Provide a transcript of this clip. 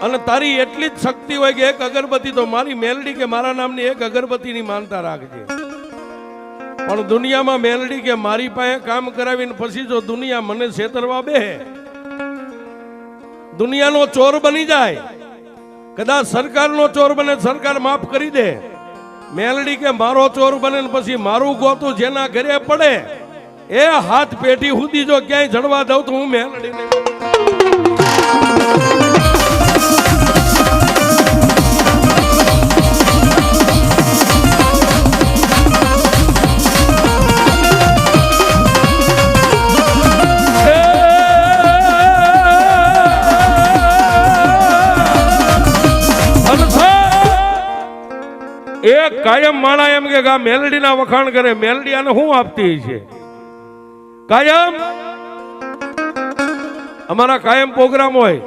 અને તારી એટલી જ શક્તિ હોય કે એક અગરબત્તી તો મારી મેલડી કે મારા નામની એક અગરબત્તીની માનતા રાખજે. પણ દુનિયામાં મેલડી કે મારી પાસે કામ કરાવીને પછી જો દુનિયા મને છેતરવા બે, દુનિયાનો ચોર બની જાય, કદાચ સરકારનો ચોર બને, સરકાર માફ કરી દે. મેલડી કે મારો ચોર બને ને પછી મારું ગોતું જેના ઘરે પડે એ હાથ પેઢી સુધી જો ક્યાંય જડવા દઉં તો હું મેલડી નહીં. એક કાયમ માણા એમ કે આ મેલડીના વખાણ કરે, મેલડી આને શું આપતી છે? કાયમ અમારા કાયમ પ્રોગ્રામ હોય,